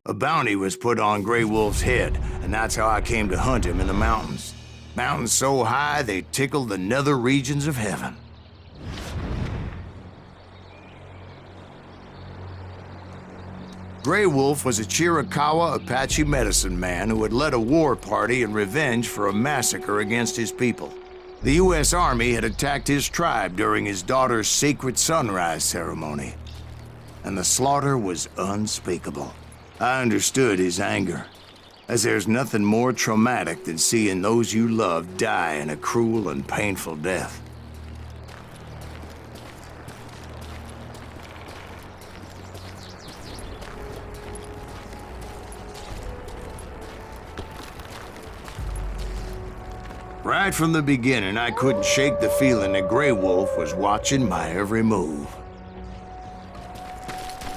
A bounty was put on Grey Wolf's head, and that's how I came to hunt him in the mountains. Mountains so high they tickled the nether regions of heaven. Grey Wolf was a Chiricahua Apache medicine man who had led a war party in revenge for a massacre against his people. The U.S. Army had attacked his tribe during his daughter's sacred sunrise ceremony, and the slaughter was unspeakable. I understood his anger, as there's nothing more traumatic than seeing those you love die in a cruel and painful death. Right from the beginning, I couldn't shake the feeling that Grey Wolf was watching my every move.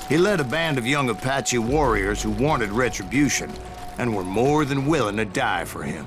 He led a band of young Apache warriors who wanted retribution and were more than willing to die for him.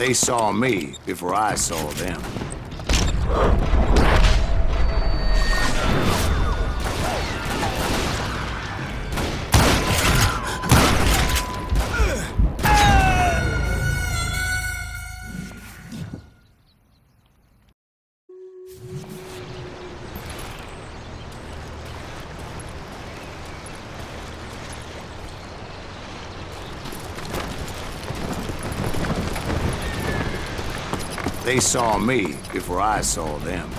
They saw me before I saw them. They saw me before I saw them.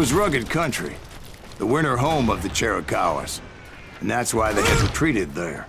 was rugged country, the winter home of the Chiricahuas, and that's why they had retreated there.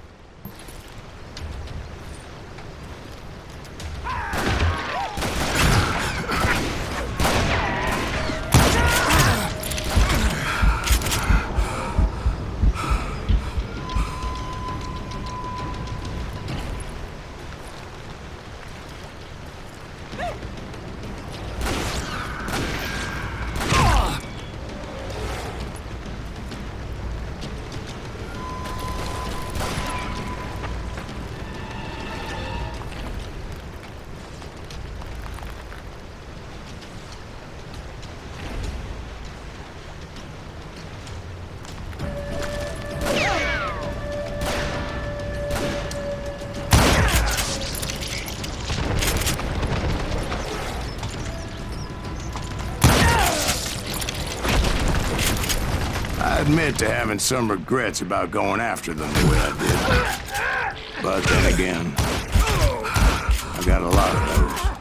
I admit to having some regrets about going after them the way I did. But then again, I got a lot of those.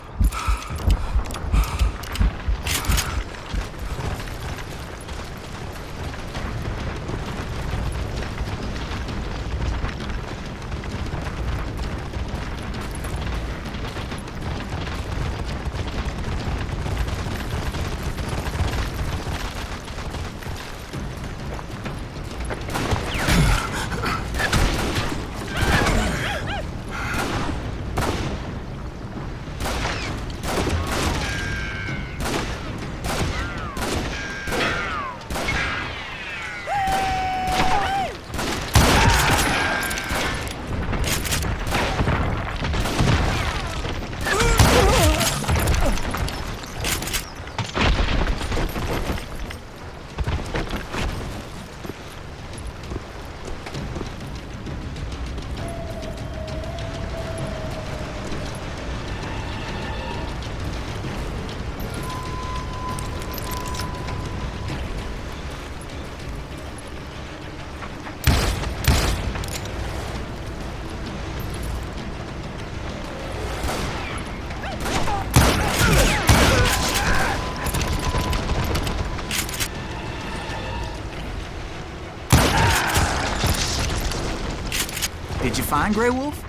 Did you find Grey Wolf?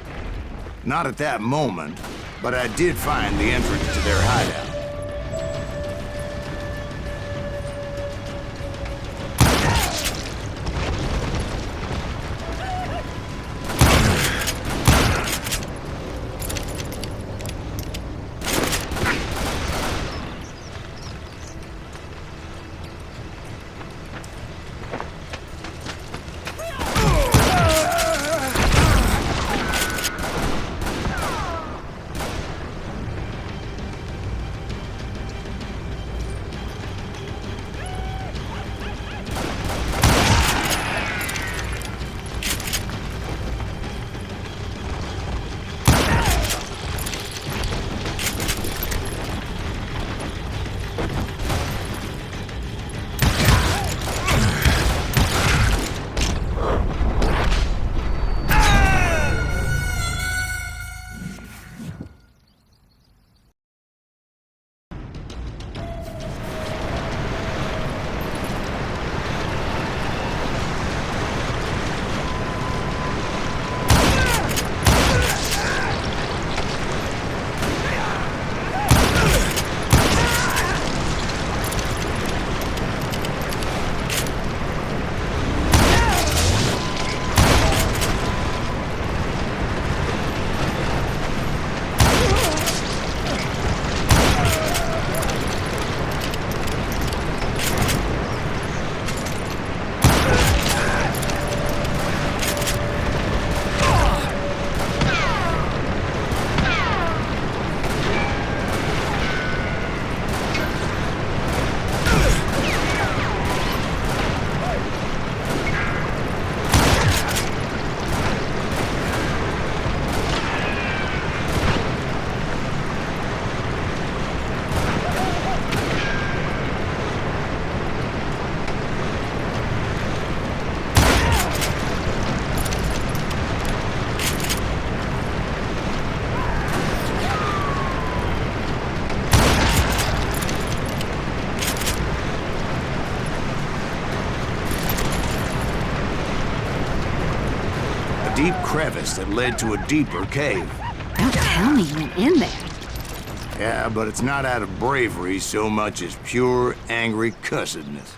Not at that moment, but I did find the entrance to their hideout. deep crevice that led to a deeper cave. Don't tell me you went in there. Yeah, but it's not out of bravery so much as pure, angry cussedness.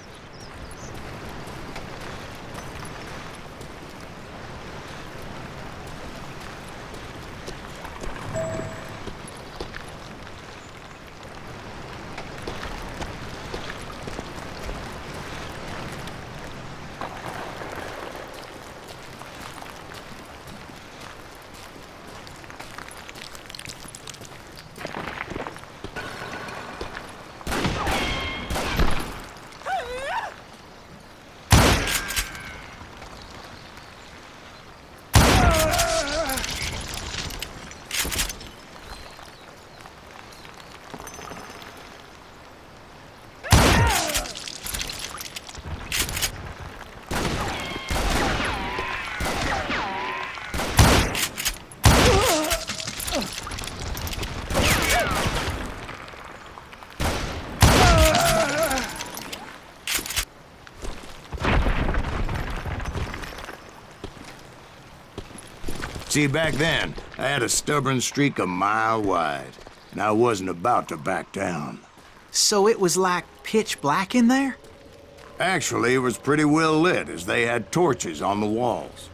See, back then, I had a stubborn streak a mile wide, and I wasn't about to back down. So it was like pitch black in there? Actually, it was pretty well lit, as they had torches on the walls.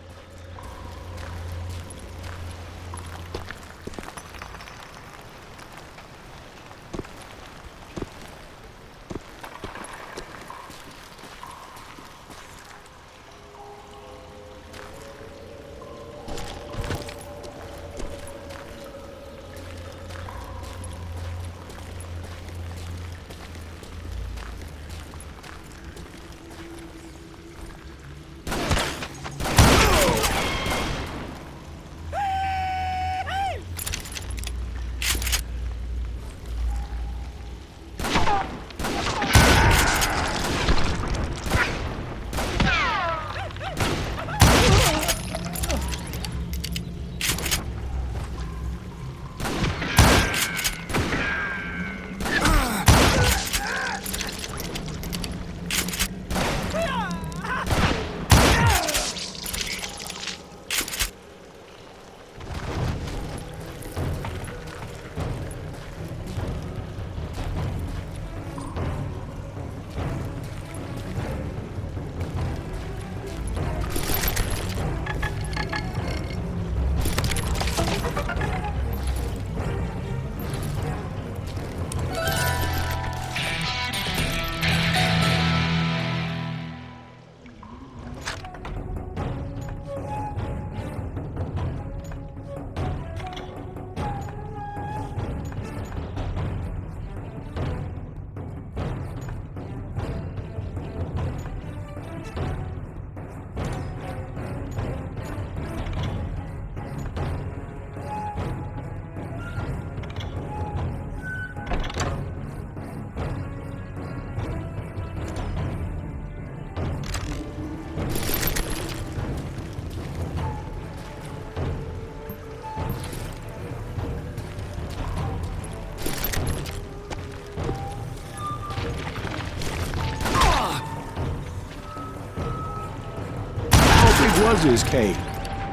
Was his cave?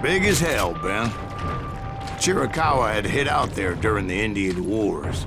Big as hell, Ben. Chiricahua had hid out there during the Indian Wars.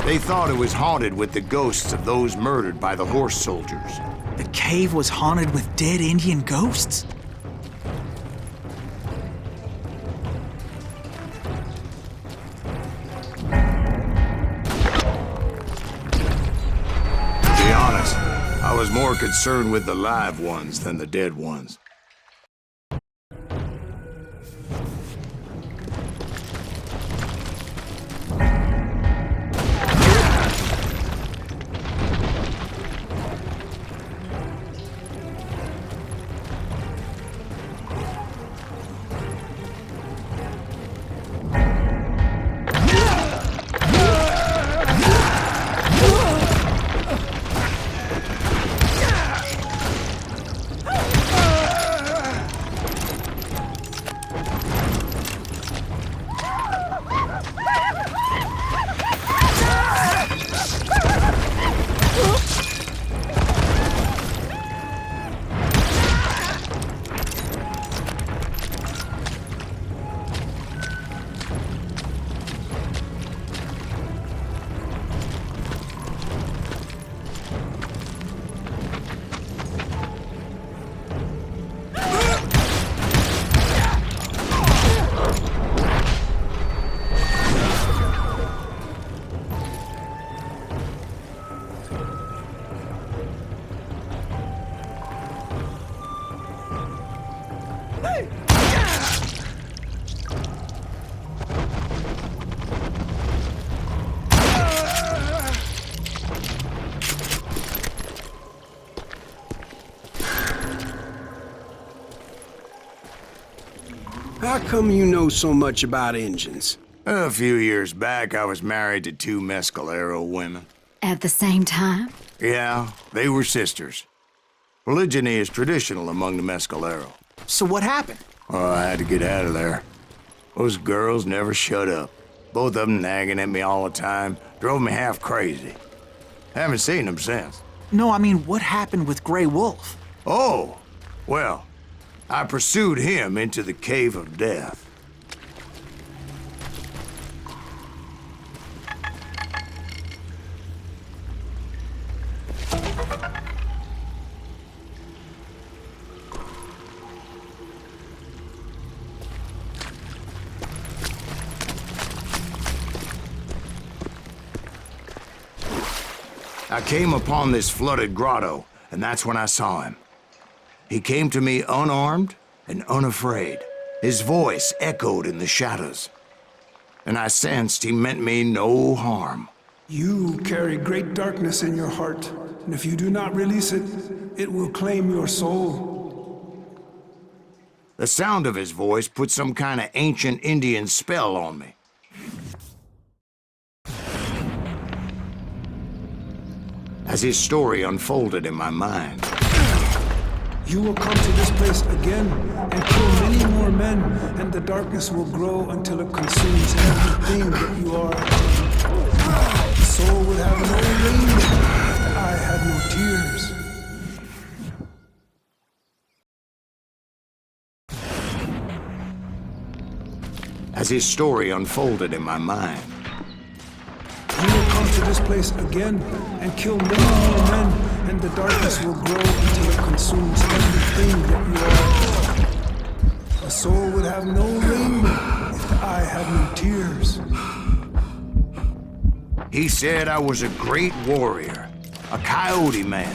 They thought it was haunted with the ghosts of those murdered by the horse soldiers. The cave was haunted with dead Indian ghosts? To be honest, I was more concerned with the live ones than the dead ones. How come you know so much about engines? A few years back, I was married to two Mescalero women. At the same time? Yeah, they were sisters. Polygyny is traditional among the Mescalero. So what happened? Oh, I had to get out of there. Those girls never shut up. Both of them nagging at me all the time. Drove me half crazy. Haven't seen them since. No, I mean, what happened with Grey Wolf? Oh, well, I pursued him into the Cave of Death. I came upon this flooded grotto, and that's when I saw him. He came to me unarmed and unafraid. His voice echoed in the shadows, and I sensed he meant me no harm. You carry great darkness in your heart, and if you do not release it, it will claim your soul. The sound of his voice put some kind of ancient Indian spell on me. As his story unfolded in my mind, You will come to this place again and kill many more men, and the darkness will grow until it consumes everything that you are. The soul would have no rain if the eye had no tears. as his story unfolded in my mind, You will come to this place again and kill many more men, and the darkness will grow until it consumes everything that you are. The soul would have no rainbow if the eye had no tears. he said I was a great warrior, a coyote man,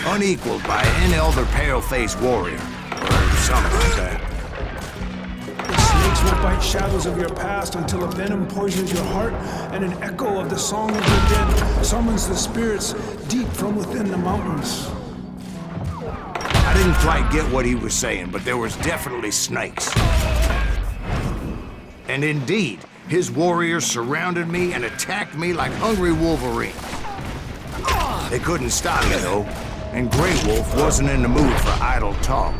unequaled by any other pale-faced warrior, or something like that. The snakes will bite shadows of your past until a venom poisons your heart, and an echo of the song of your dead summons the spirits deep from within the mountains. I didn't quite get what he was saying, but there was definitely snakes. And indeed, his warriors surrounded me and attacked me like hungry wolverines. They couldn't stop me, though, and Grey Wolf wasn't in the mood for idle talk.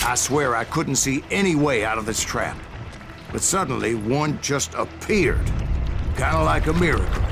I swear I couldn't see any way out of this trap. But suddenly, one just appeared. Kinda like a miracle.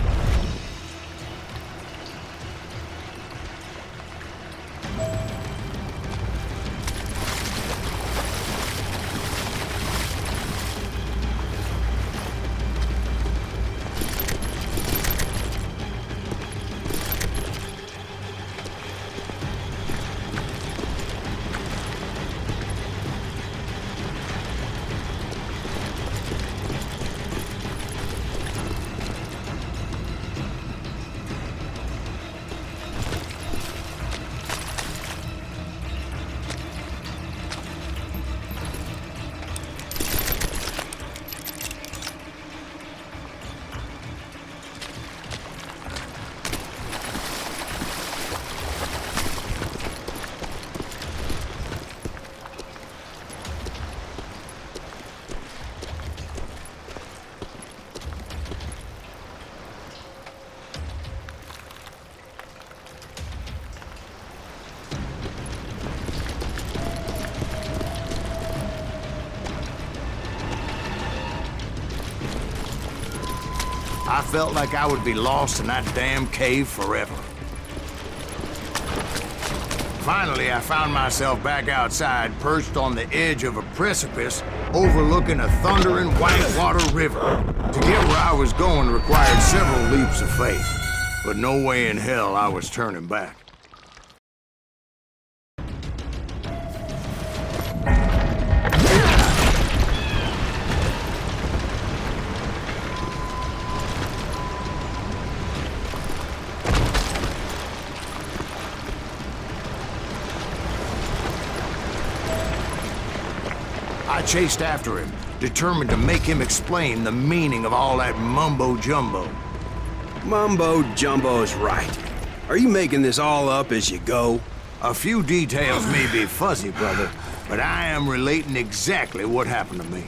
I felt like I would be lost in that damn cave forever. Finally, I found myself back outside, perched on the edge of a precipice overlooking a thundering whitewater river. To get where I was going required several leaps of faith, but no way in hell I was turning back. I chased after him, determined to make him explain the meaning of all that mumbo-jumbo. Mumbo-jumbo's right. Are you making this all up as you go? A few details may be fuzzy, brother, but I am relating exactly what happened to me.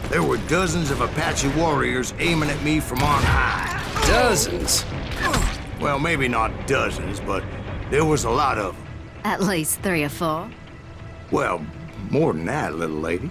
There were dozens of Apache warriors aiming at me from on high. Dozens? Well, maybe not dozens, but there was a lot of them. At least 3 or 4. Well, more than that, little lady.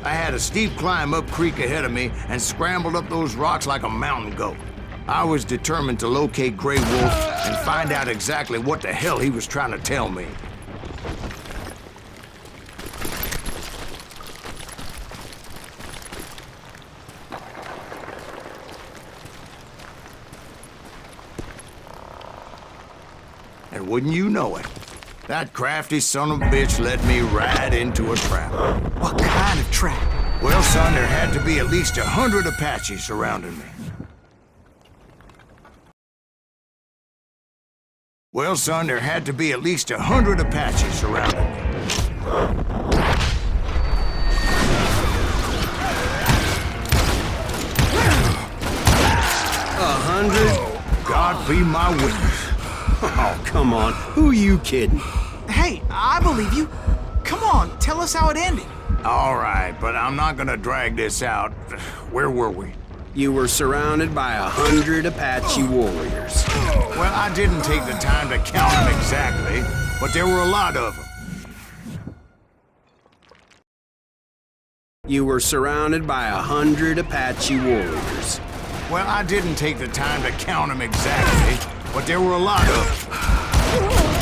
I had a steep climb up creek ahead of me and scrambled up those rocks like a mountain goat. I was determined to locate Grey Wolf and find out exactly what the hell he was trying to tell me. And wouldn't you know it, that crafty son of a bitch led me right into a trap. What kind of trap? Well, son, there had to be at least 100 Apaches surrounding me. Well, son, there had to be at least 100 Apaches surrounding me. 100? God be my witness. Oh, come on. Who are you kidding? Hey, I believe you. Come on, tell us how it ended. All right, but I'm not gonna drag this out. Where were we? You were surrounded by 100 Apache warriors. Well, I didn't take the time to count them exactly, but there were a lot of them. You were surrounded by 100 Apache warriors. Well, I didn't take the time to count them exactly, but there were a lot of them.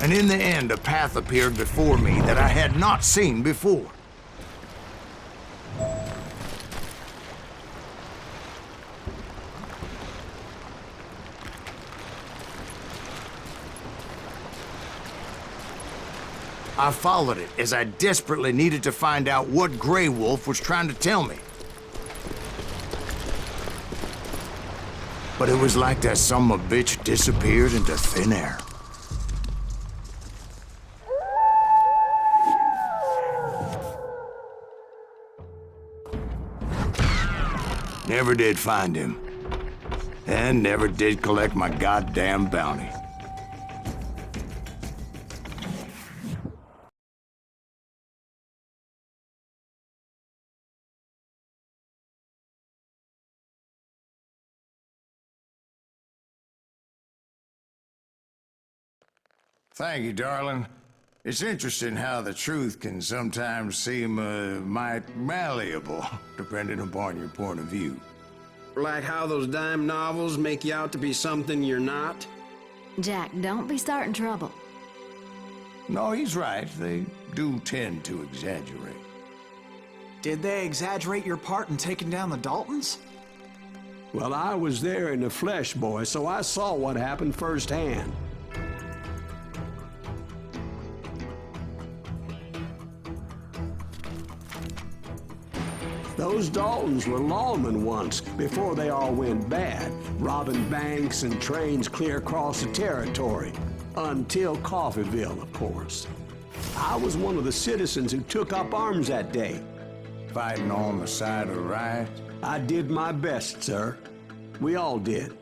And in the end, a path appeared before me that I had not seen before. I followed it as I desperately needed to find out what Grey Wolf was trying to tell me. But it was like that son of a bitch disappeared into thin air. Never did find him. And never did collect my goddamn bounty. Thank you, darling. It's interesting how the truth can sometimes seem, might malleable, depending upon your point of view. Like how those dime novels make you out to be something you're not? Jack, don't be starting trouble. No, he's right. They do tend to exaggerate. Did they exaggerate your part in taking down the Daltons? Well, I was there in the flesh, boy, so I saw what happened firsthand. Those Daltons were lawmen once, before they all went bad, robbing banks and trains clear across the territory. Until Coffeeville, of course. I was one of the citizens who took up arms that day. Fighting on the side of right? I did my best, sir. We all did.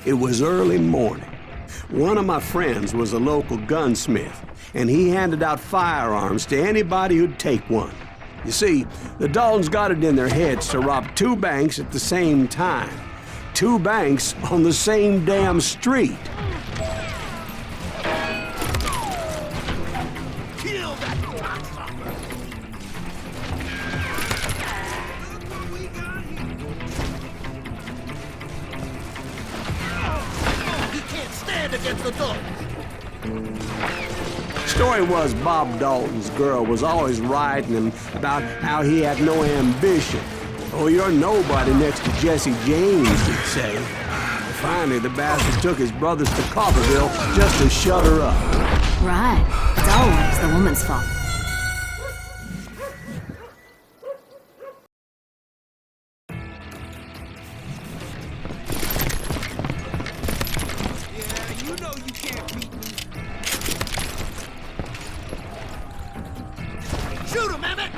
It was early morning. One of my friends was a local gunsmith, and he handed out firearms to anybody who'd take one. You see, the Daltons got it in their heads to rob 2 banks at the same time. 2 banks on the same damn street. Kill that cocksucker! Look what we got here! He can't stand against the dog! Story was Bob Dalton's girl was always writing him about how he had no ambition. Oh, you're nobody next to Jesse James, he'd say. Finally, the bastard took his brothers to Coffeeville just to shut her up. Right. It's always the woman's fault. Yeah, you know you can't beat me. Shoot him, Emmett!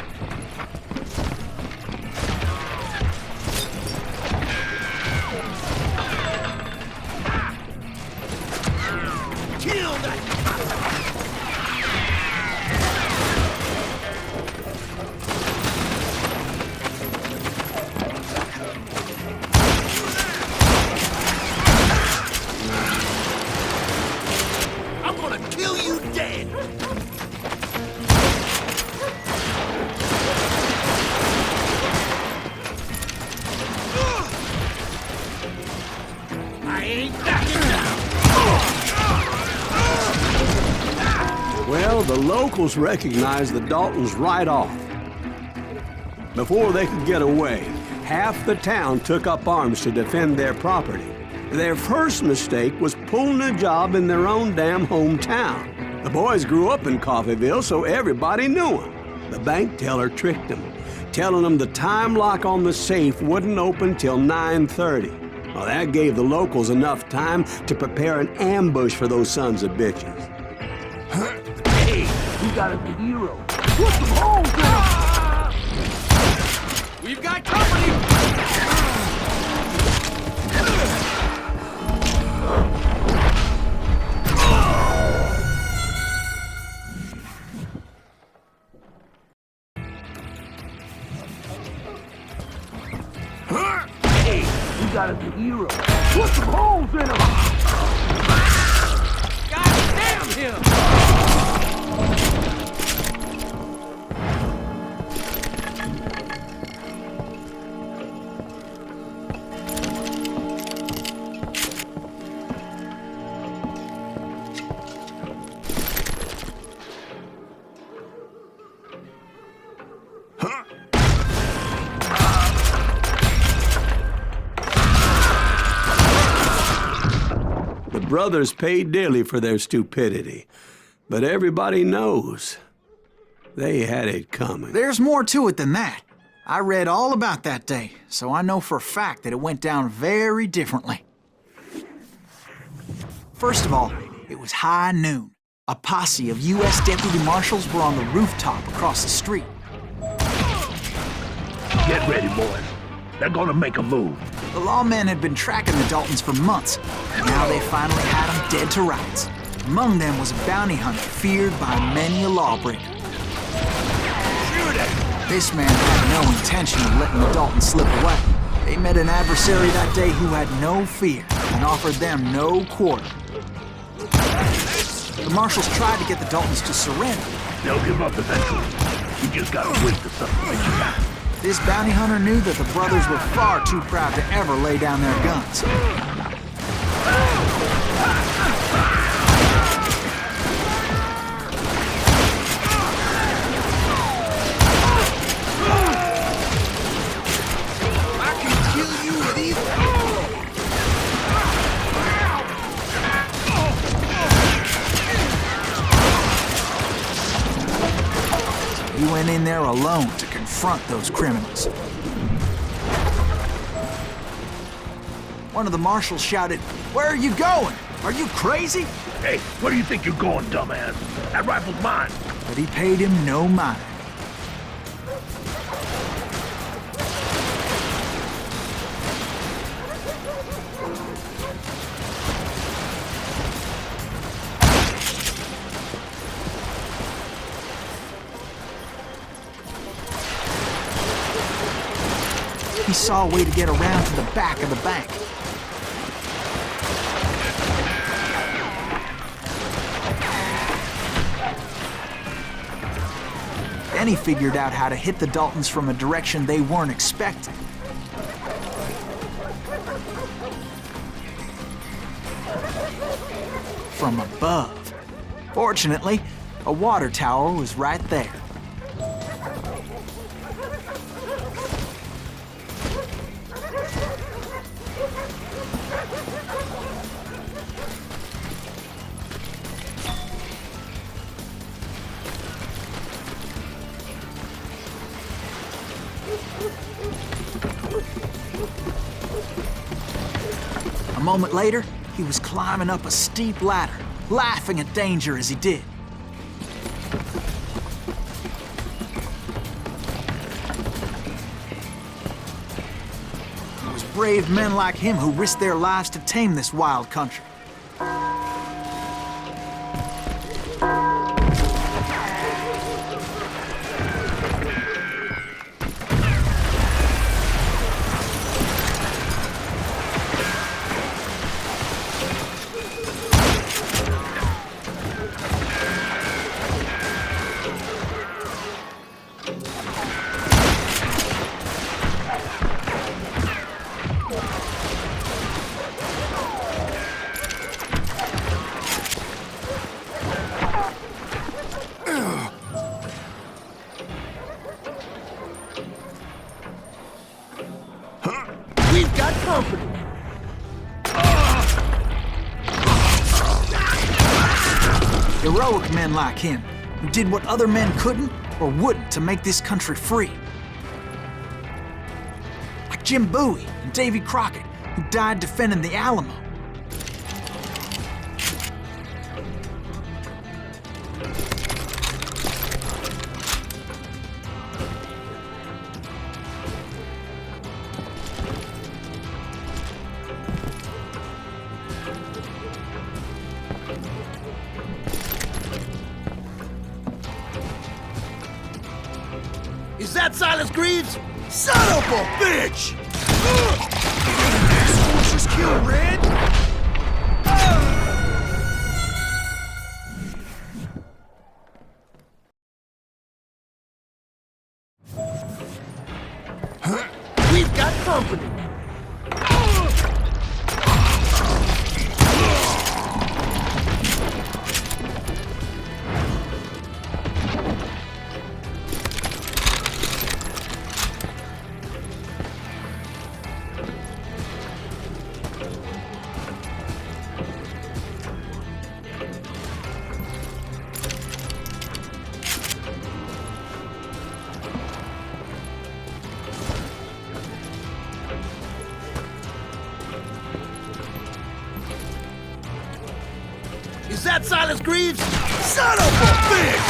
Kill that I'm gonna kill you dead! I ain't backing down! Well, the locals recognized the Daltons right off. Before they could get away, half the town took up arms to defend their property. Their first mistake was pulling a job in their own damn hometown. The boys grew up in Coffeeville, so everybody knew them. The bank teller tricked them, telling them the time lock on the safe wouldn't open till 9:30. Well, that gave the locals enough time to prepare an ambush for those sons of bitches. Hey, we got a hero. Put some holes in him! We've got company! Hey, we got a hero. Put some holes in him! God damn him! The brothers paid dearly for their stupidity, but everybody knows they had it coming. There's more to it than that. I read all about that day, so I know for a fact that it went down very differently. First of all, it was high noon. A posse of U.S. deputy marshals were on the rooftop across the street. Get ready, boys. They're gonna make a move. The lawmen had been tracking the Daltons for months, and now they finally had them dead to rights. Among them was a bounty hunter feared by many a lawbreaker. Shoot it! This man had no intention of letting the Daltons slip away. They met an adversary that day who had no fear and offered them no quarter. The marshals tried to get the Daltons to surrender. They'll give up eventually. You just gotta wait for something that you got. This bounty hunter knew that the brothers were far too proud to ever lay down their guns. He went in there alone to confront those criminals. One of the marshals shouted, "Where are you going? Are you crazy?" Hey, where do you think you're going, dumbass? That rifle's mine. But he paid him no mind. He saw a way to get around to the back of the bank. Then he figured out how to hit the Daltons from a direction they weren't expecting. From above. Fortunately, a water tower was right there. A moment later, he was climbing up a steep ladder, laughing at danger as he did. It was brave men like him who risked their lives to tame this wild country. We've got company. Heroic men like him, who did what other men couldn't or wouldn't to make this country free. Like Jim Bowie and Davy Crockett, who died defending the Alamo. Is that Silas Greaves? Son of a bitch! Just kill Red? We've got company. Is that Silas Greaves? Son of a bitch!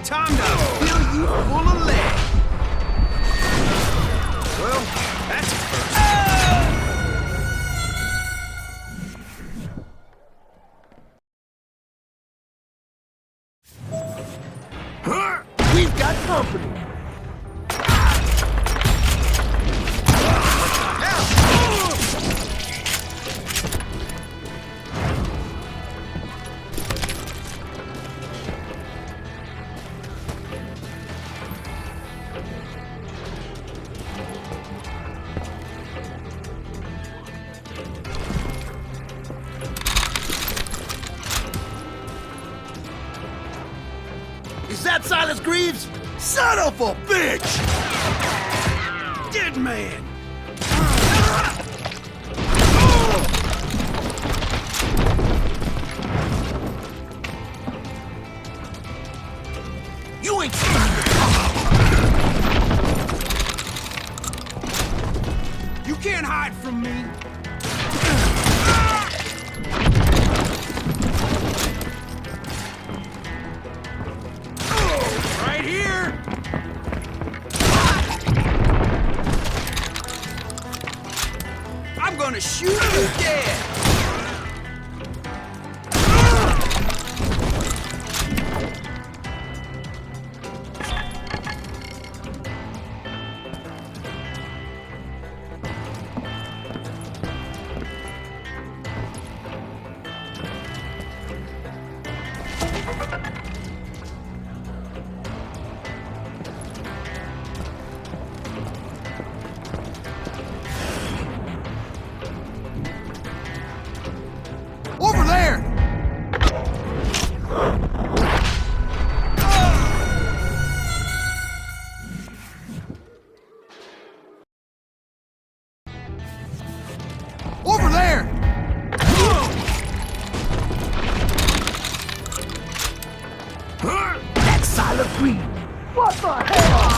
Time to fill you full of lead. Well, that's a first. We've got company. Is that Silas Greaves? Son of a bitch! Dead man! You ain't You can't hide from me! Right here! I'm gonna shoot you dead! Over there! Over there! That's Silas Greaves! What the hell?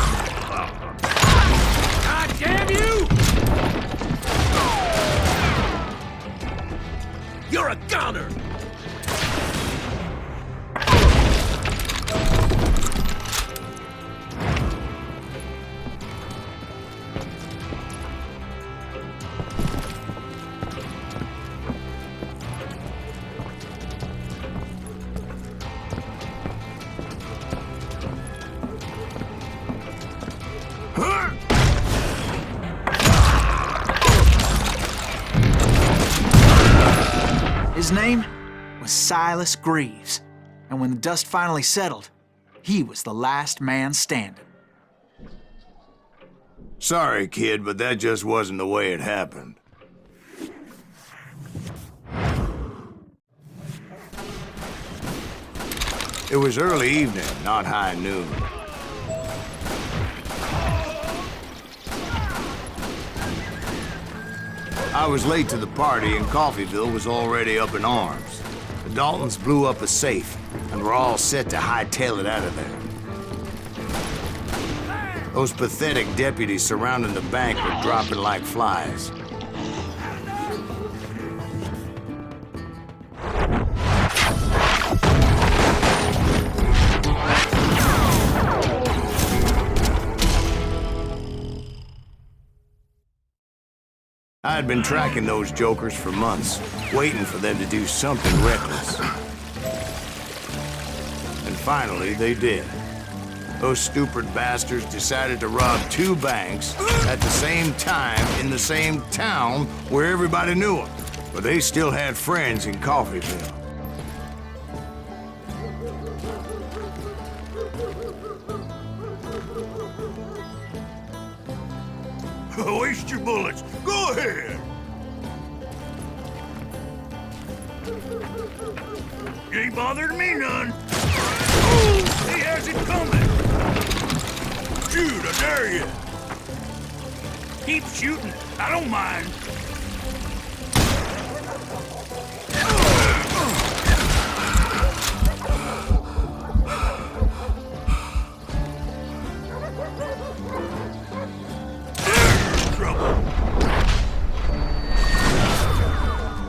God damn you! You're a goner! His name was Silas Greaves, and when the dust finally settled, he was the last man standing. Sorry, kid, but that just wasn't the way it happened. It was early evening, not high noon. I was late to the party and Coffeyville was already up in arms. The Daltons blew up a safe and were all set to hightail it out of there. Those pathetic deputies surrounding the bank were dropping like flies. I had been tracking those jokers for months, waiting for them to do something reckless. And finally, they did. Those stupid bastards decided to rob 2 banks at the same time in the same town where everybody knew them. But they still had friends in Coffeyville. Waste your bullets. Go ahead. Ain't bothered me none. Oh, he has it coming. Shoot, I dare you. Keep shooting. I don't mind.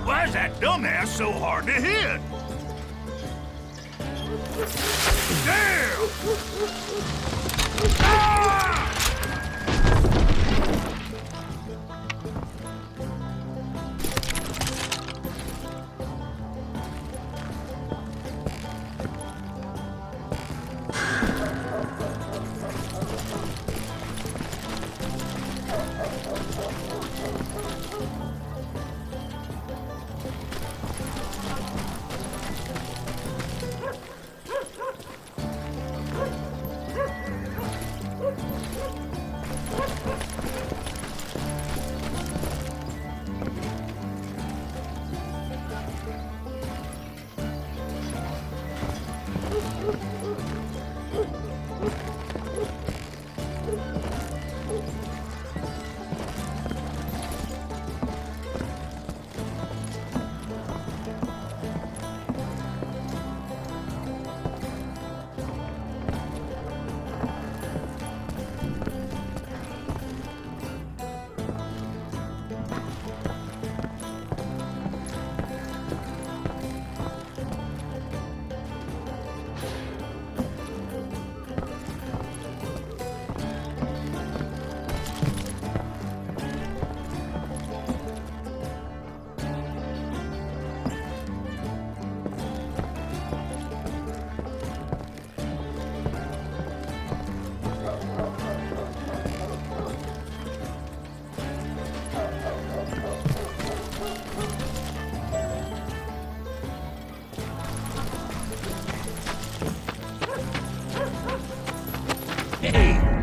Why's that dumbass so hard to hit? Damn! Ah!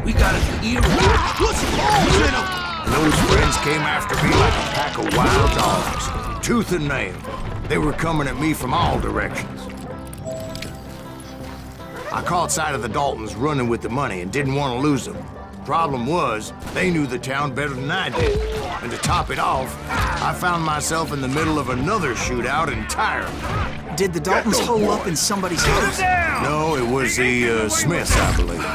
We got a hero. Put some balls in him! And those friends came after me like a pack of wild dogs, tooth and nail. They were coming at me from all directions. I caught sight of the Daltons running with the money and didn't want to lose them. Problem was, they knew the town better than I did. And to top it off, I found myself in the middle of another shootout entirely. Did the Daltons hole up in somebody's house? No, it was the Smiths, I believe.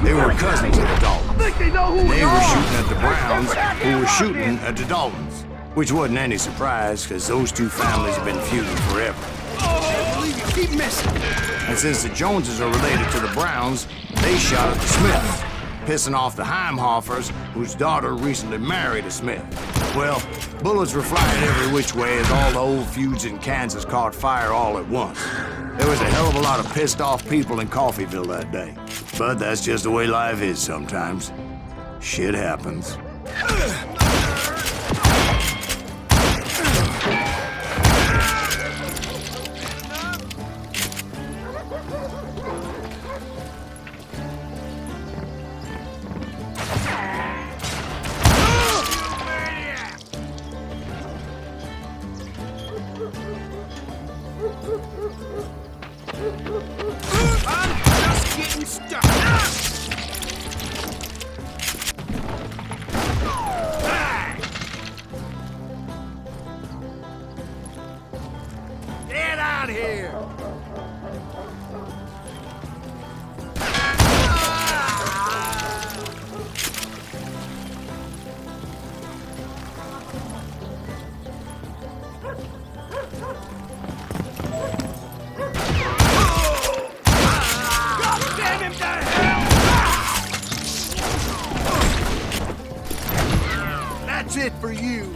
They were cousins of the Daltons. I think they know who And we they were are. shooting at the Browns, who were shooting at the Daltons. Which wasn't any surprise, because those two families have been feuding forever. Keep missing. And since the Joneses are related to the Browns, they shot at the Smiths, pissing off the Heimhoffers, whose daughter recently married a Smith. Well, bullets were flying every which way as all the old feuds in Kansas caught fire all at once. There was a hell of a lot of pissed off people in Coffeyville that day. But that's just the way life is sometimes. Shit happens. Get out here! Damn him to hell! That's it for you.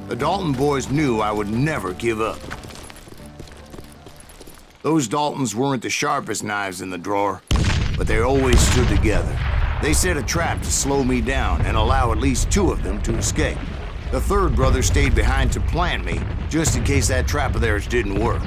The Dalton boys knew I would never give up. Those Daltons weren't the sharpest knives in the drawer, but they always stood together. They set a trap to slow me down and allow at least two of them to escape. The third brother stayed behind to plant me, just in case that trap of theirs didn't work.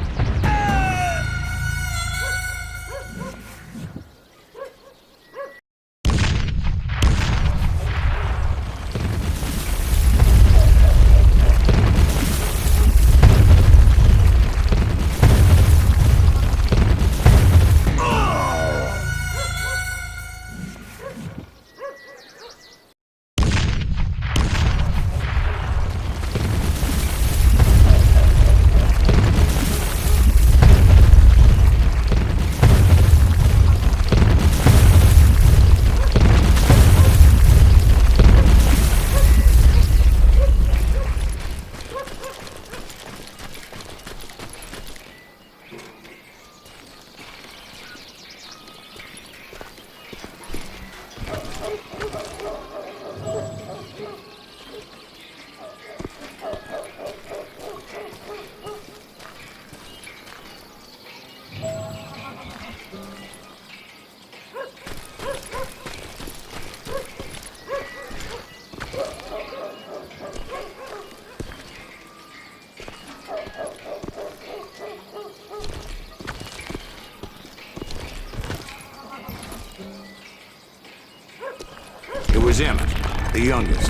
was Emmett, the youngest,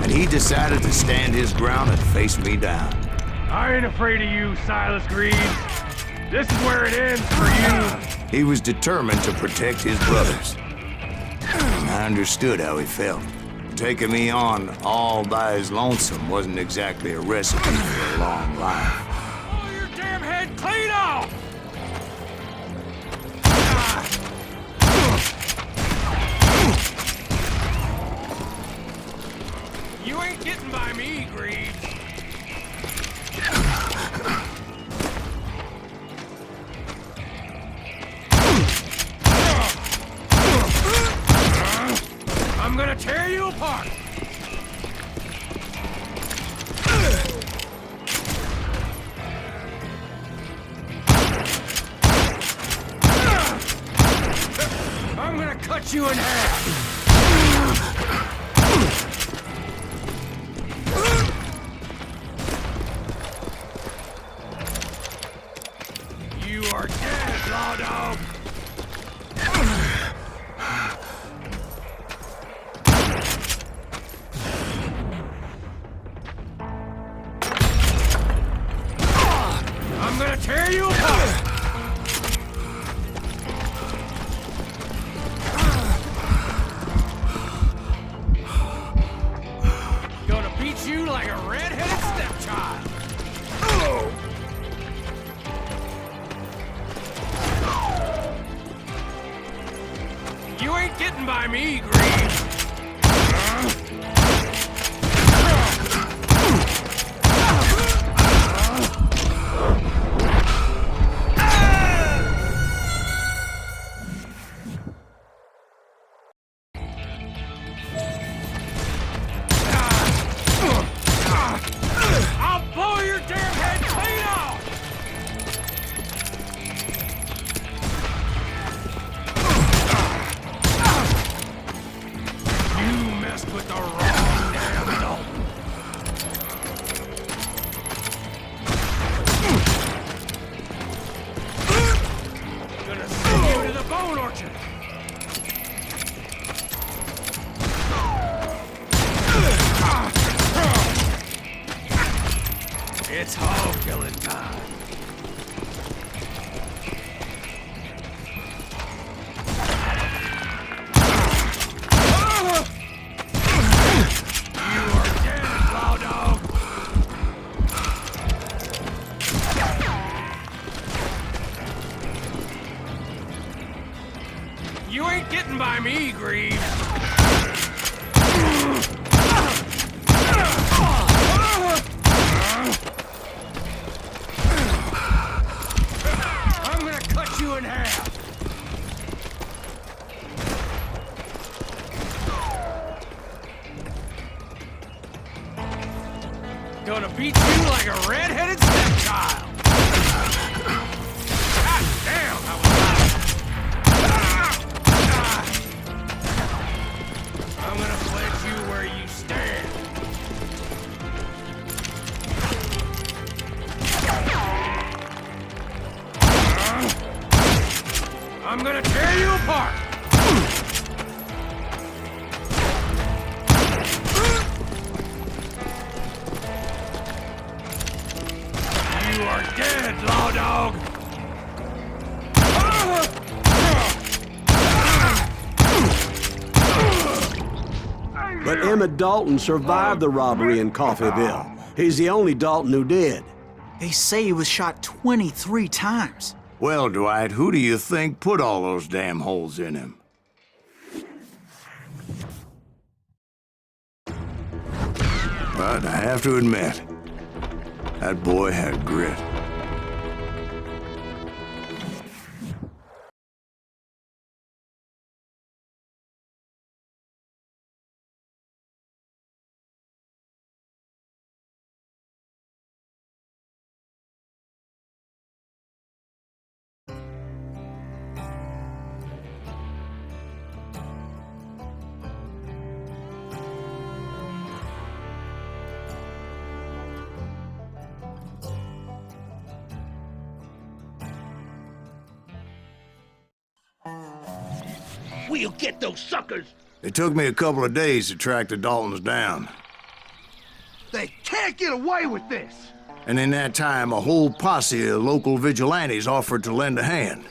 and he decided to stand his ground and face me down. I ain't afraid of you, Silas Greaves. This is where it ends for you. He was determined to protect his brothers. I understood how he felt. Taking me on all by his lonesome wasn't exactly a recipe for a long life. Blow your damn head clean off! You ain't getting by me, Greaves. I'm gonna tear you apart! I'm gonna cut you in half! You are dead, law dog! I'm gonna tear you apart! Gonna beat you like a red-headed stepchild! You ain't getting by me, Greaves! I'll blow your damn head clean off! You messed with the wrong damn Dalton. Gonna send you to the bone orchard. It's hog killing time. You are dead, plow dog. You ain't getting by me, Greaves. I'm gonna cut you in half. Gonna beat you like a red-headed stepchild. God damn, that was loud. I'm gonna pledge you where you stand. I'm gonna tear you apart! You are dead, law dog! But Emmett Dalton survived the robbery in Coffeyville. He's the only Dalton who did. They say he was shot 23 times. Well, Dwight, who do you think put all those damn holes in him? But I have to admit, that boy had grit. We'll get those suckers! It took me a couple of days to track the Daltons down. They can't get away with this! And in that time, a whole posse of local vigilantes offered to lend a hand.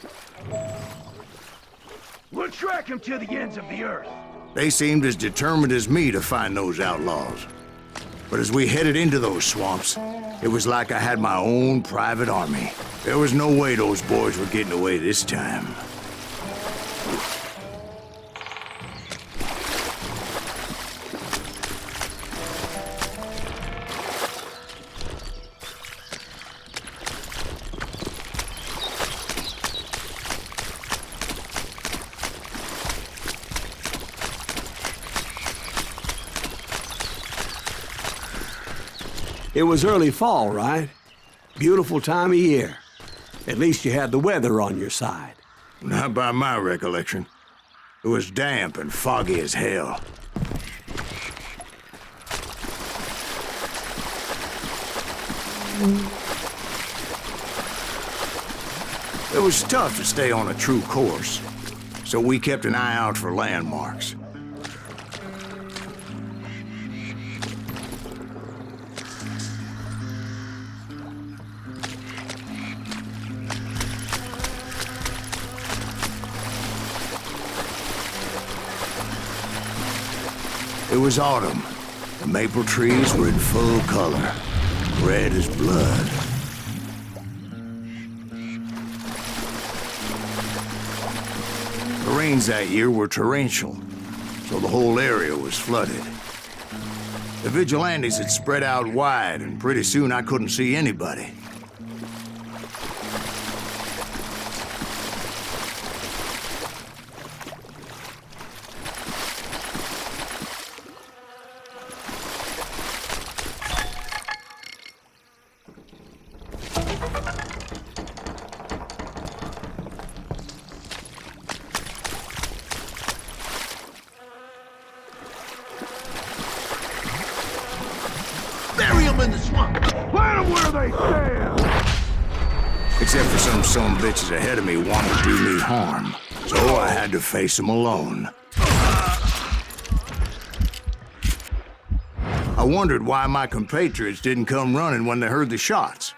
We'll track him to the ends of the earth. They seemed as determined as me to find those outlaws. But as we headed into those swamps, it was like I had my own private army. There was no way those boys were getting away this time. It was early fall, right? Beautiful time of year. At least you had the weather on your side. Not by my recollection. It was damp and foggy as hell. It was tough to stay on a true course, so we kept an eye out for landmarks. It was autumn. The maple trees were in full color, red as blood. The rains that year were torrential, so the whole area was flooded. The vigilantes had spread out wide, and pretty soon I couldn't see anybody. Bury them in the swamp! Plant them where they stand! Except for some bitches ahead of me wanting to do me harm. So I had to face them alone. I wondered why my compatriots didn't come running when they heard the shots.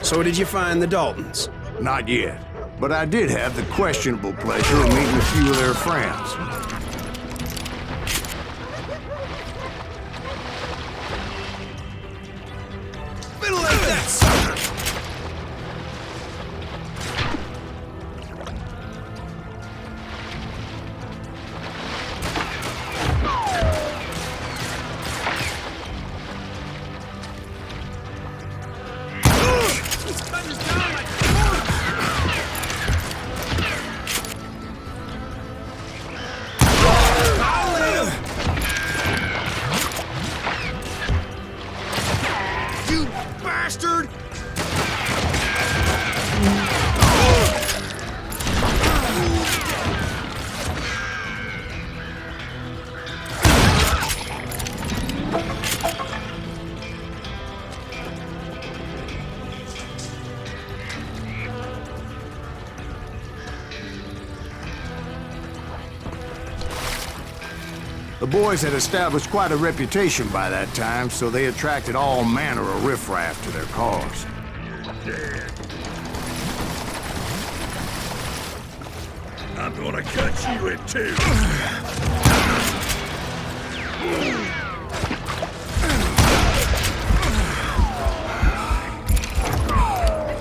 So did you find the Daltons? Not yet, but I did have the questionable pleasure of meeting a few of their friends. Middle like that, sucker! Bastard! The boys had established quite a reputation by that time, so they attracted all manner of riffraff to their cause. I'm gonna cut you in two!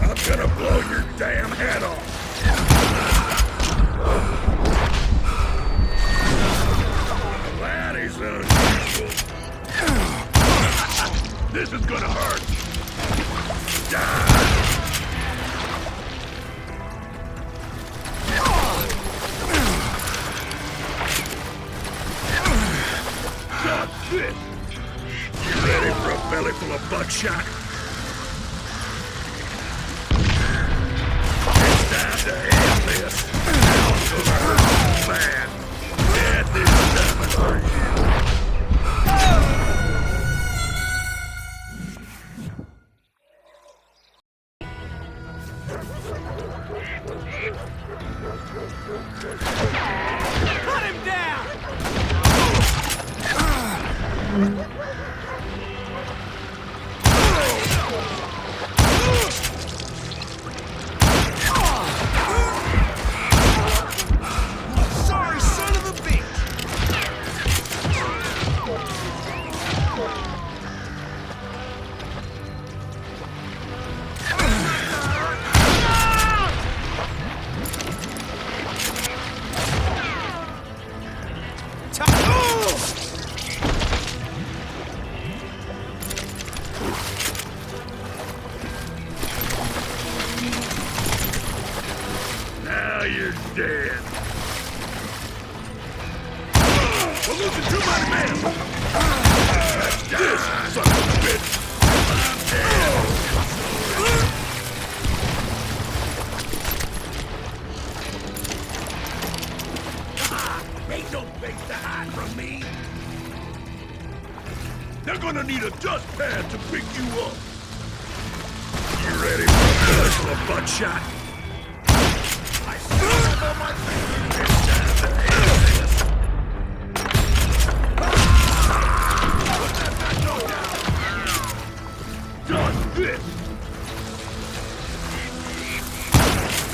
I'm gonna blow your damn head off! That is a gonna hurt. That's it. You ready for a belly full of buckshot? It's time to end this. It's gonna hurt bad. Get this coming for you. Put him down! Sorry, son of a bitch! Now you're dead. We're losing too many men. That's this, son of a bitch. I'm dead. Ain't no place to hide from me. They're gonna need a dust pad to pick you up. You ready for a personal buckshot? I still on my feet. It's time to end this. Put that back down. Done this.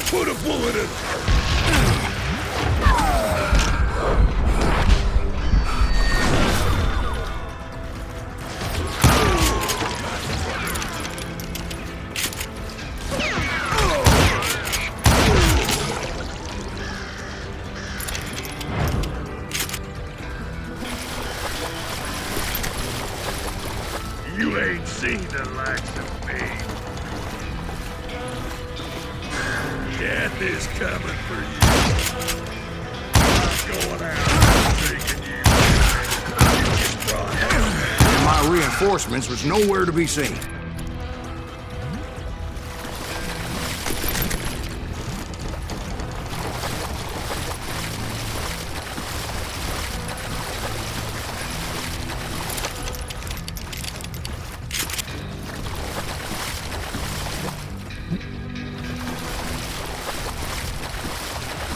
Put a bullet in her. You ain't seen the likes of me. Death is coming for you. I'm going out taking you. You just brought hell. My reinforcements was nowhere to be seen.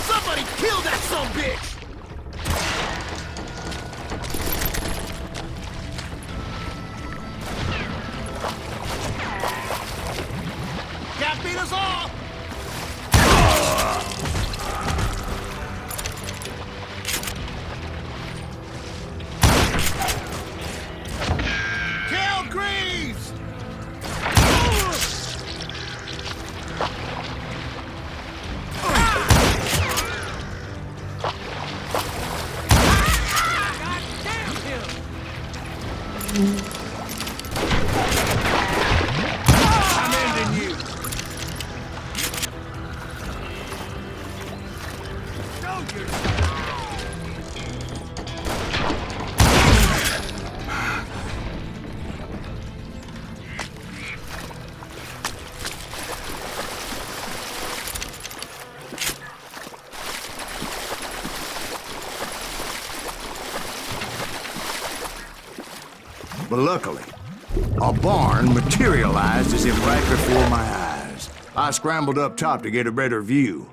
Somebody kill that sumbitch! Can't beat us all! Kill Greaves! I'm ending you! Show yourself! But luckily, a barn materialized as if right before my eyes. I scrambled up top to get a better view.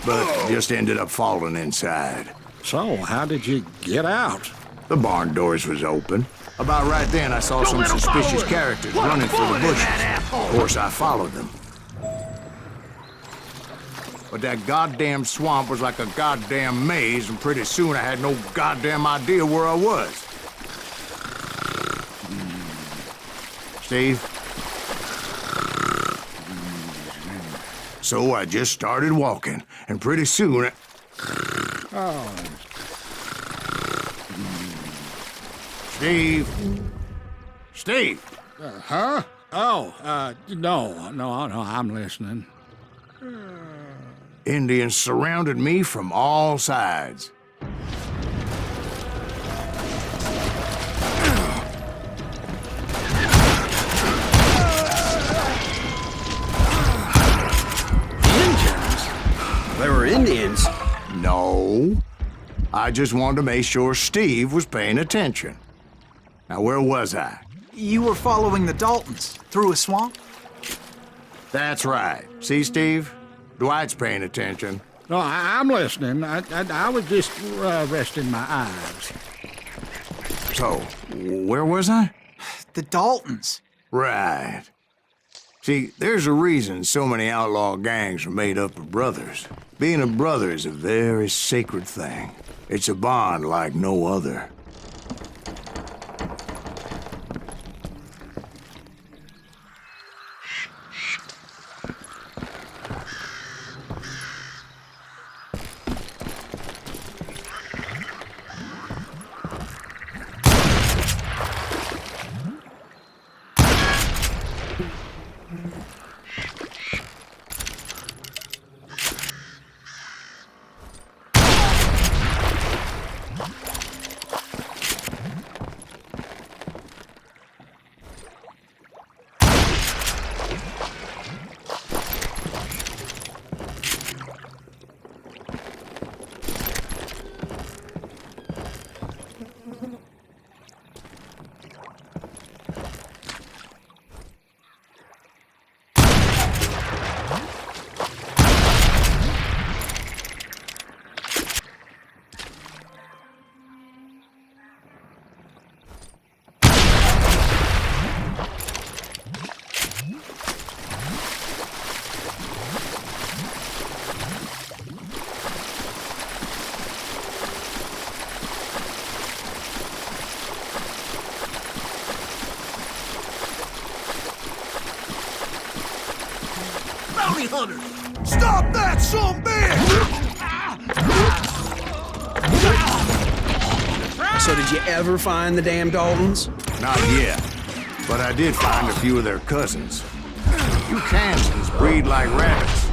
But just ended up falling inside. So, how did you get out? The barn doors was open. About right then, I saw some suspicious characters running for the bushes. Of course, I followed them. But that goddamn swamp was like a goddamn maze, and pretty soon I had no goddamn idea where I was. Steve? So I just started walking, and pretty soon Steve? Steve? Huh? Oh, no, I'm listening. Indians surrounded me from all sides. They were Indians. No. I just wanted to make sure Steve was paying attention. Now, where was I? You were following the Daltons through a swamp? That's right. See, Steve? Dwight's paying attention. No, I'm listening. I was just resting my eyes. So, where was I? The Daltons. Right. See, there's a reason so many outlaw gangs are made up of brothers. Being a brother is a very sacred thing. It's a bond like no other. Bounty hunters! Stop that, son bitch! So did you ever find the damn Daltons? Not yet, but I did find a few of their cousins. You Kansans breed like rabbits.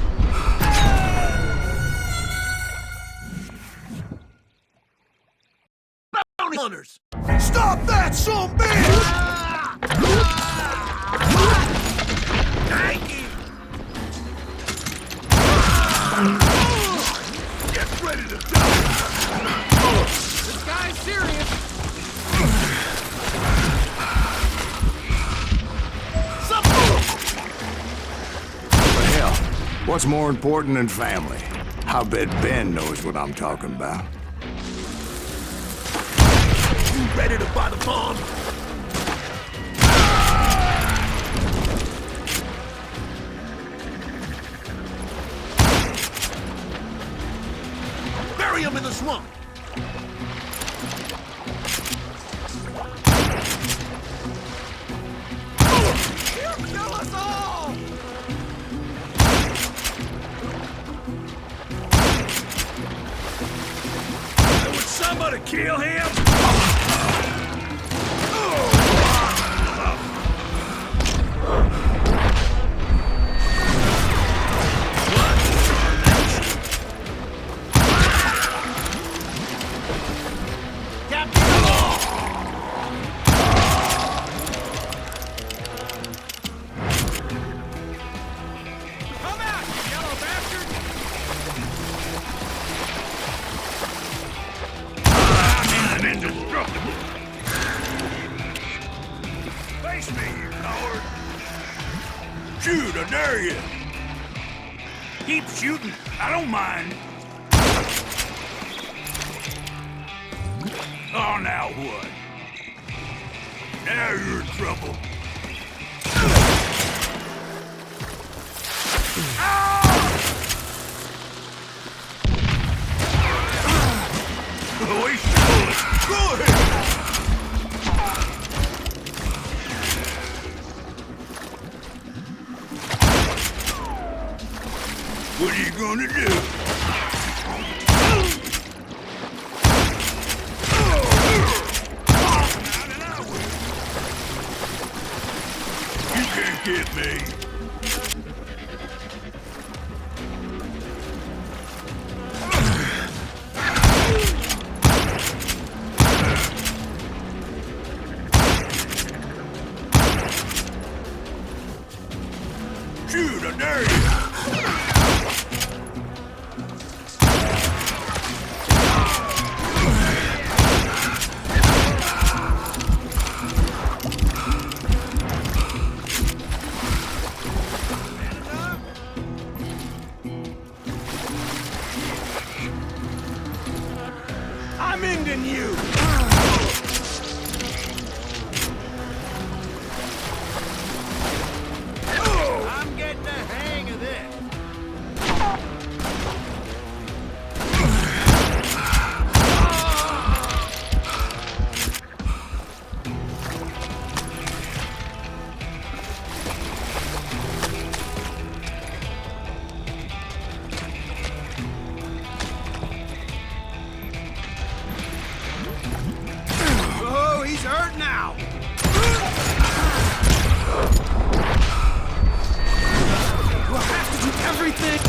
Bounty hunters! Stop that, son bitch! Thank you! Get ready to die! This guy's serious! But hell, what's more important than family? I bet Ben knows what I'm talking about. You ready to buy the bomb? swamp. He'll kill us all! Would somebody kill him? Come out, you yellow bastard! I'm indestructible. Face me, you coward. Shoot, I dare you. Keep shooting. I don't mind. Oh, now what? Now you're in trouble. Oh, he's good. Go ahead. What are you gonna do? You can't get me. Shoot, I dare you. I'm ending you. I'm getting the hang of this. Oh, he's hurt now. We'll have to do everything.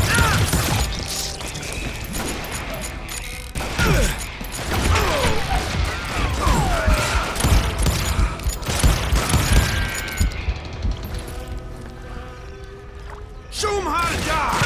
Show him how to die.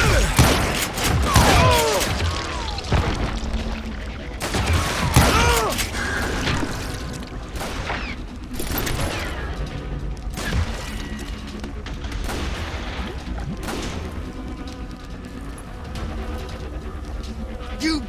You.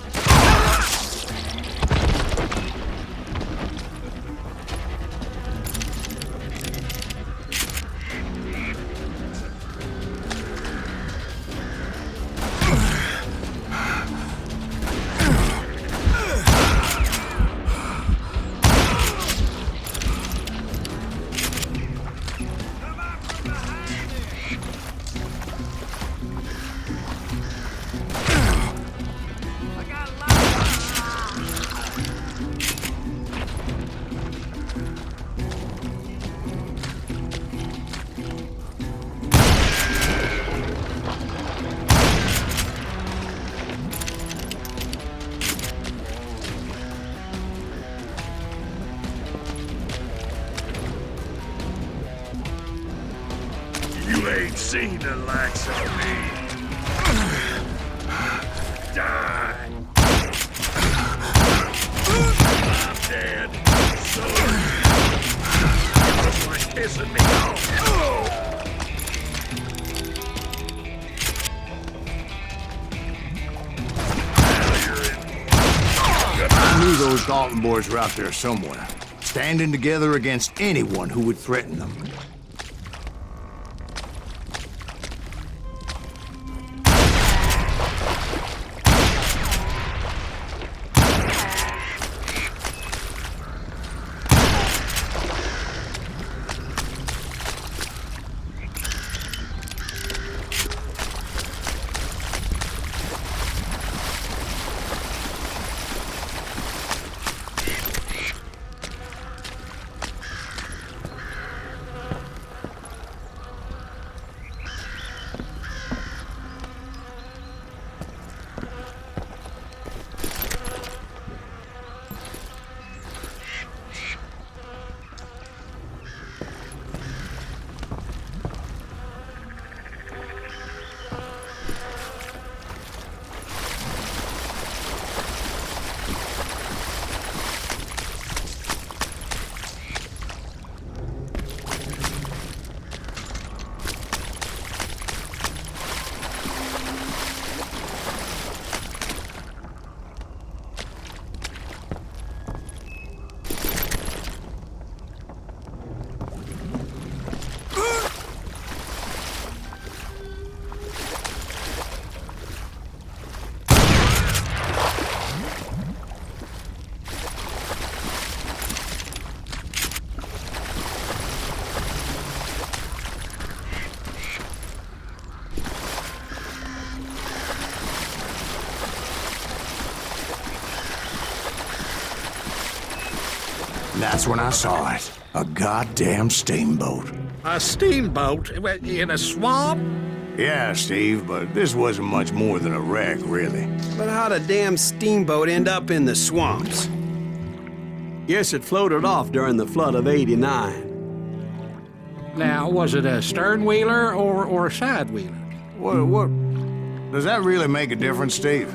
You ain't seen the likes of me. Die! I'm dead. So just like pissing me off. I knew those Dalton boys were out there somewhere, standing together against anyone who would threaten them. And that's when I saw it. A goddamn steamboat. A steamboat in a swamp? Yeah, Steve, but this wasn't much more than a wreck, really. But how'd a damn steamboat end up in the swamps? Yes, it floated off during the flood of '89. Now, was it a stern-wheeler or a side-wheeler? What? Does that really make a difference, Steve?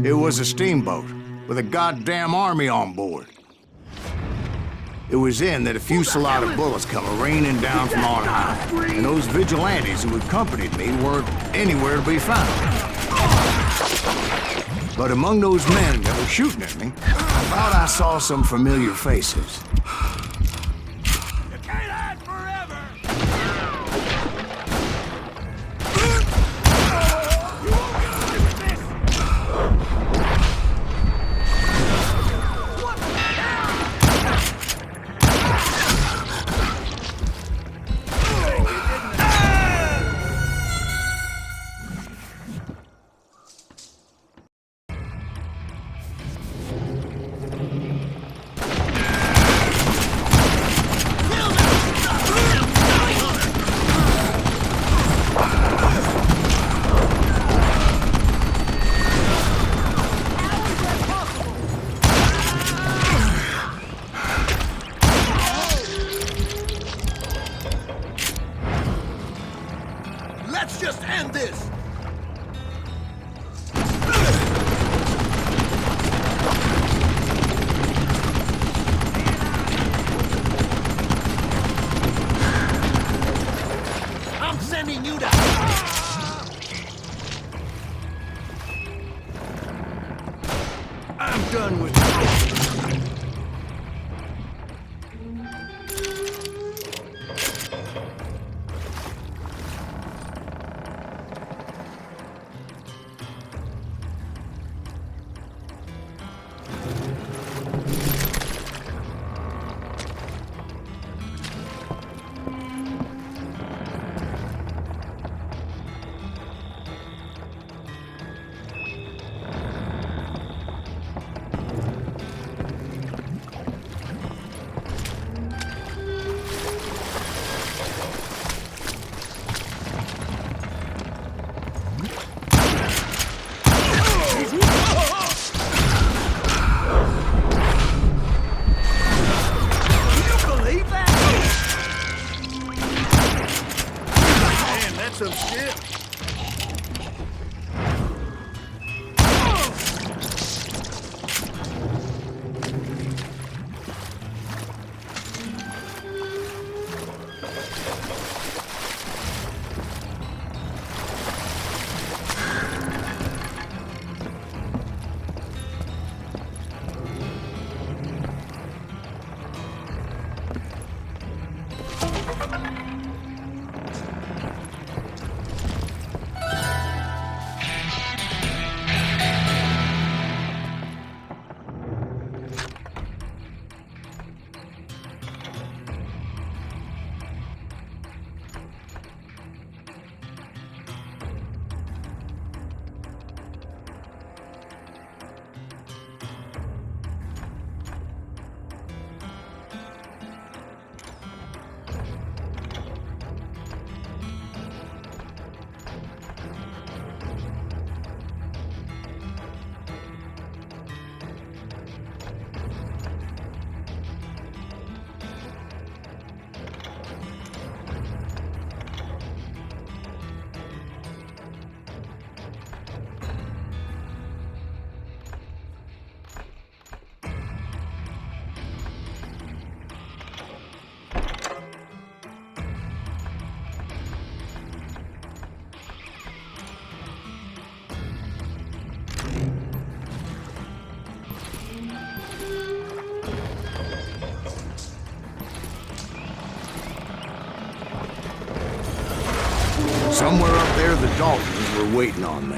It was a steamboat with a goddamn army on board. It was then that a fusillade of bullets come raining down from on high, and those vigilantes who accompanied me weren't anywhere to be found. But among those men that were shooting at me, I thought I saw some familiar faces. You can't hide forever! You won't get away with this! What the hell? Let's just end this! I'm sending you to... I'm done with this. Some shit. Somewhere up there, the Daltons were waiting on me.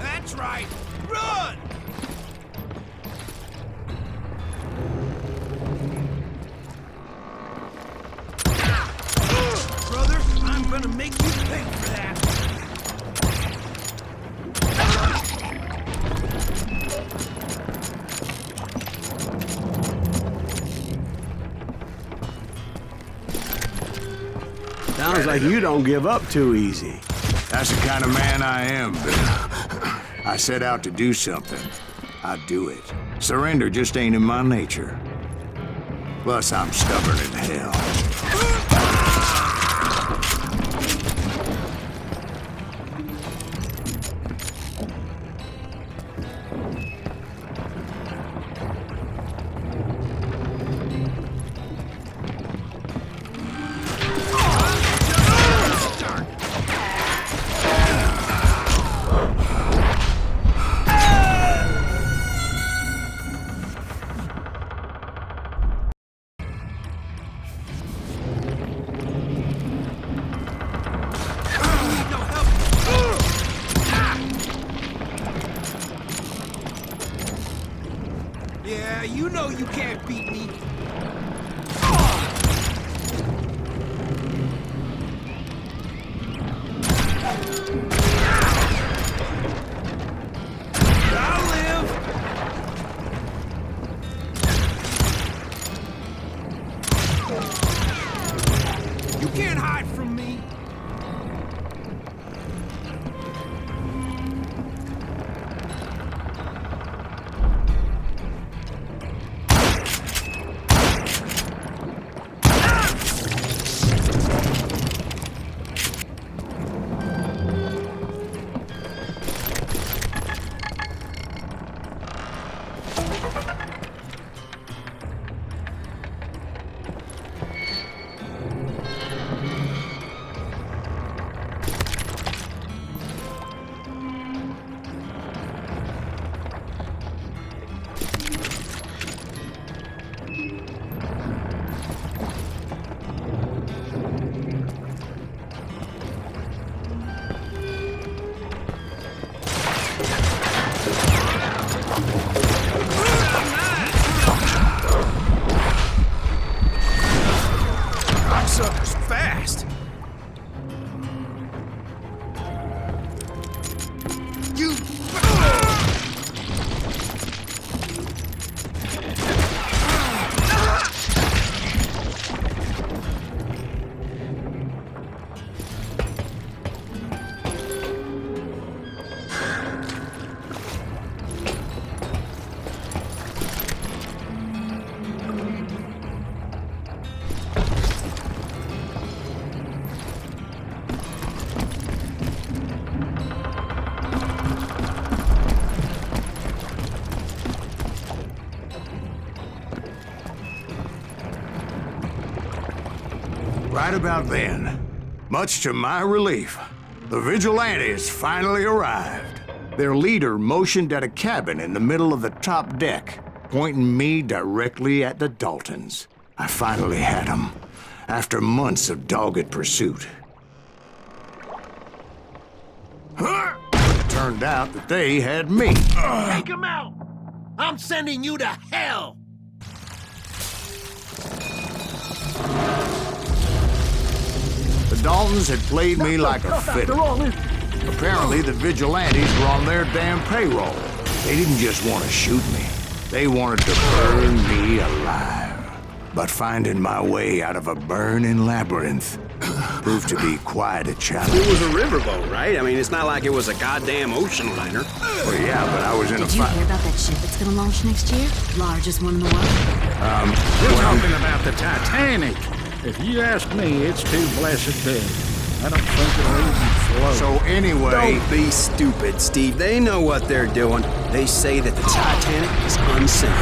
That's right. Run! Brother, I'm gonna make you pay for that. Sounds like you don't give up too easy. That's the kind of man I am, Bill. I set out to do something. I do it. Surrender just ain't in my nature. Plus, I'm stubborn as hell. Yeah, you know you can't beat me. I'll live. You can't hide from me. Sucker's fast. You. Right about then, much to my relief, the vigilantes finally arrived. Their leader motioned at a cabin in the middle of the top deck, pointing me directly at the Daltons. I finally had them, after months of dogged pursuit. It turned out that they had me. Take him out! I'm sending you to hell! The Daltons had played me like a fiddle. Apparently, the vigilantes were on their damn payroll. They didn't just want to shoot me. They wanted to burn me alive. But finding my way out of a burning labyrinth proved to be quite a challenge. It was a riverboat, right? I mean, it's not like it was a goddamn ocean liner. Well, yeah, but I was in a Did you fight. hear about that ship that's gonna launch next year? Largest one in the world. You're talking about the Titanic. If you ask me, it's too blessed big. I don't think it'll even float. So anyway... Don't be stupid, Steve. They know what they're doing. They say that the Titanic is unsinkable.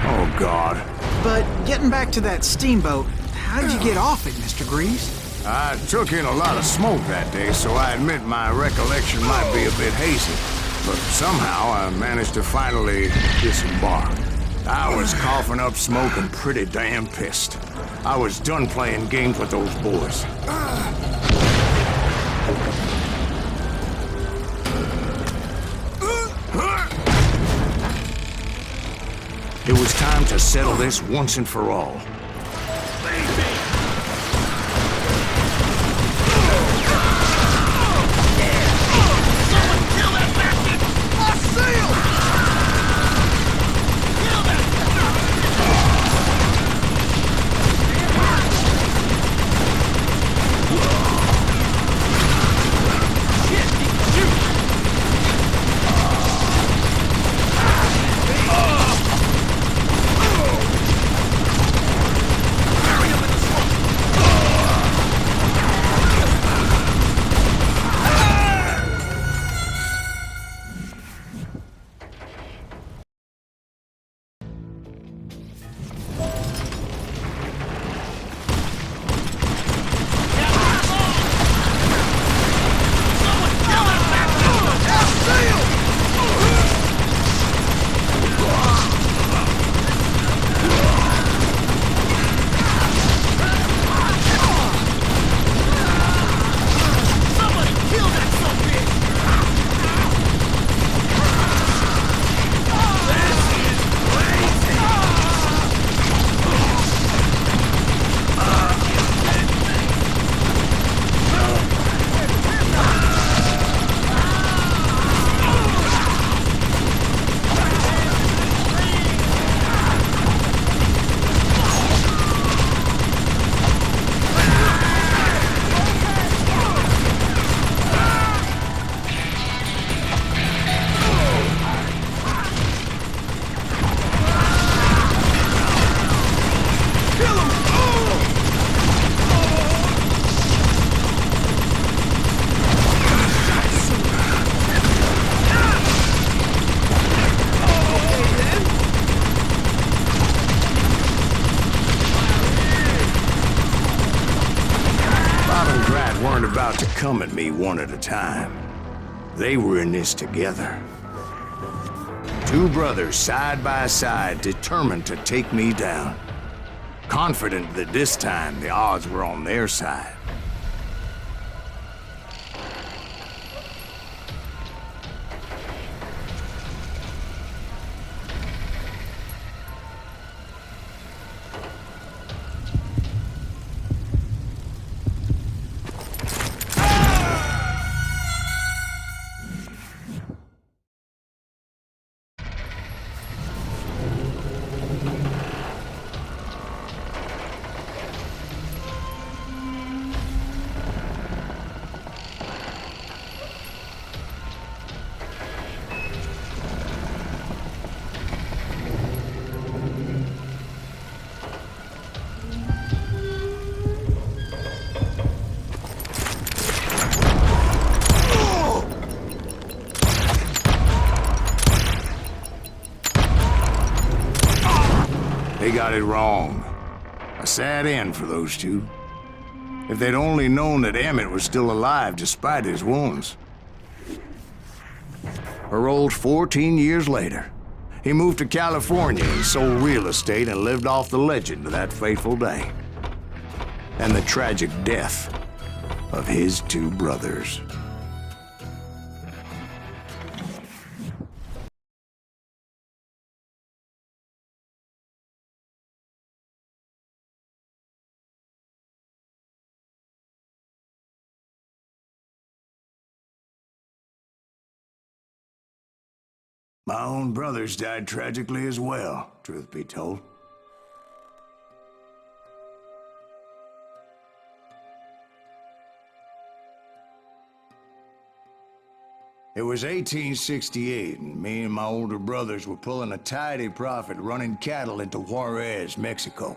Oh, God. But getting back to that steamboat, how did you get off it, Mr. Greaves? I took in a lot of smoke that day, so I admit my recollection might be a bit hazy. But somehow I managed to finally disembark. I was coughing up smoke and pretty damn pissed. I was done playing games with those boys. It was time to settle this once and for all. About to come at me one at a time. They were in this together. Two brothers side by side, determined to take me down. Confident that this time the odds were on their side. They got it wrong. A sad end for those two. If they'd only known that Emmett was still alive despite his wounds. Paroled 14 years later, he moved to California and sold real estate and lived off the legend of that fateful day. And the tragic death of his two brothers. My own brothers died tragically as well, truth be told. It was 1868, and me and my older brothers were pulling a tidy profit running cattle into Juarez, Mexico.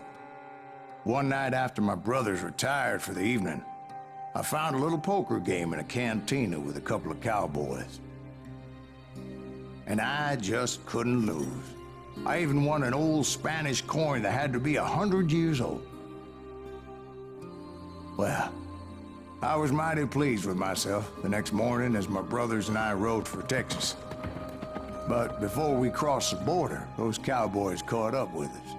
One night after my brothers retired for the evening, I found a little poker game in a cantina with a couple of cowboys. And I just couldn't lose. I even won an old Spanish coin that had to be 100 years old. Well, I was mighty pleased with myself the next morning as my brothers and I rode for Texas. But before we crossed the border, those cowboys caught up with us.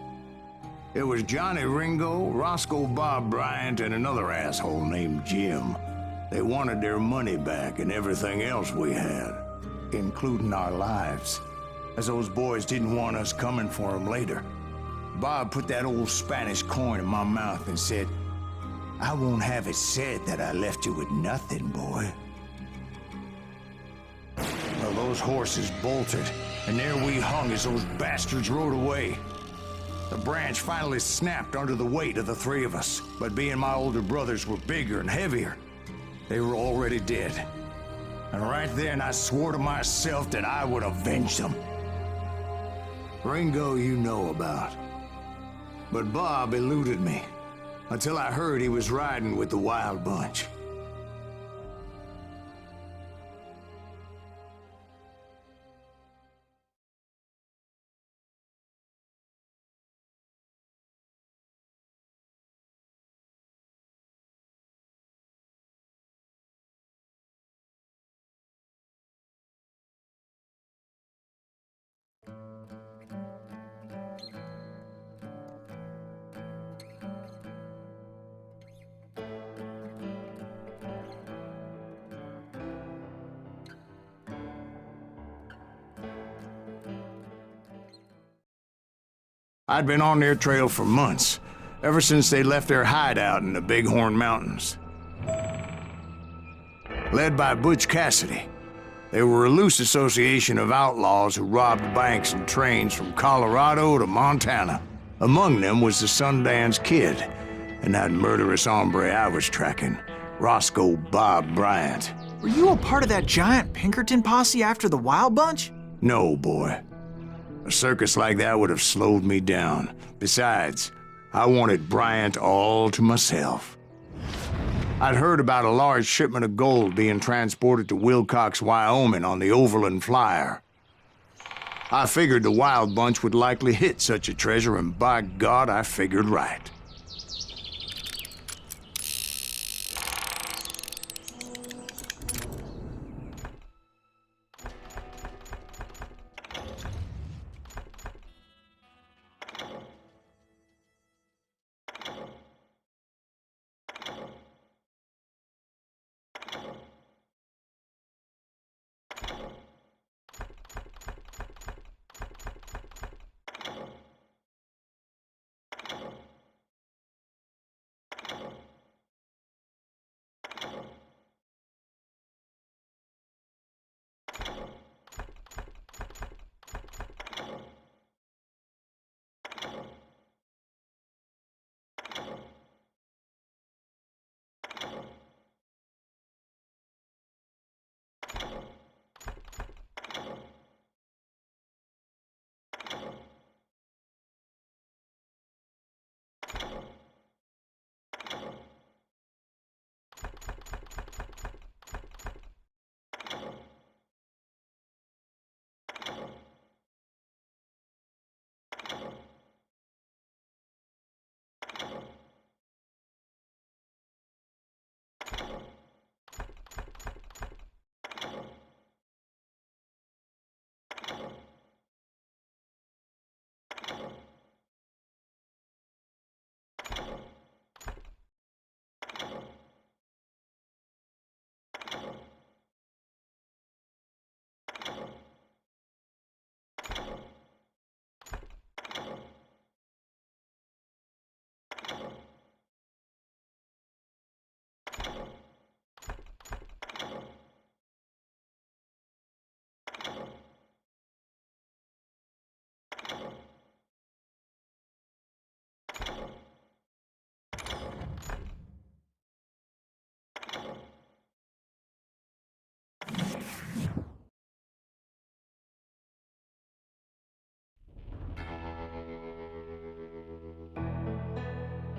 It was Johnny Ringo, Roscoe Bob Bryant, and another asshole named Jim. They wanted their money back and everything else we had, including our lives, as those boys didn't want us coming for them later. Bob put that old Spanish coin in my mouth and said, "I won't have it said that I left you with nothing, boy." Well, those horses bolted, and there we hung as those bastards rode away. The branch finally snapped under the weight of the three of us, but being my older brothers were bigger and heavier, they were already dead. And right then I swore to myself that I would avenge them. Ringo you know about. But Bob eluded me, until I heard he was riding with the Wild Bunch. I'd been on their trail for months, ever since they left their hideout in the Bighorn Mountains. Led by Butch Cassidy, they were a loose association of outlaws who robbed banks and trains from Colorado to Montana. Among them was the Sundance Kid, and that murderous hombre I was tracking, Roscoe Bob Bryant. Were you a part of that giant Pinkerton posse after the Wild Bunch? No, boy. A circus like that would have slowed me down. Besides, I wanted Bryant all to myself. I'd heard about a large shipment of gold being transported to Wilcox, Wyoming on the Overland Flyer. I figured the Wild Bunch would likely hit such a treasure, and by God, I figured right.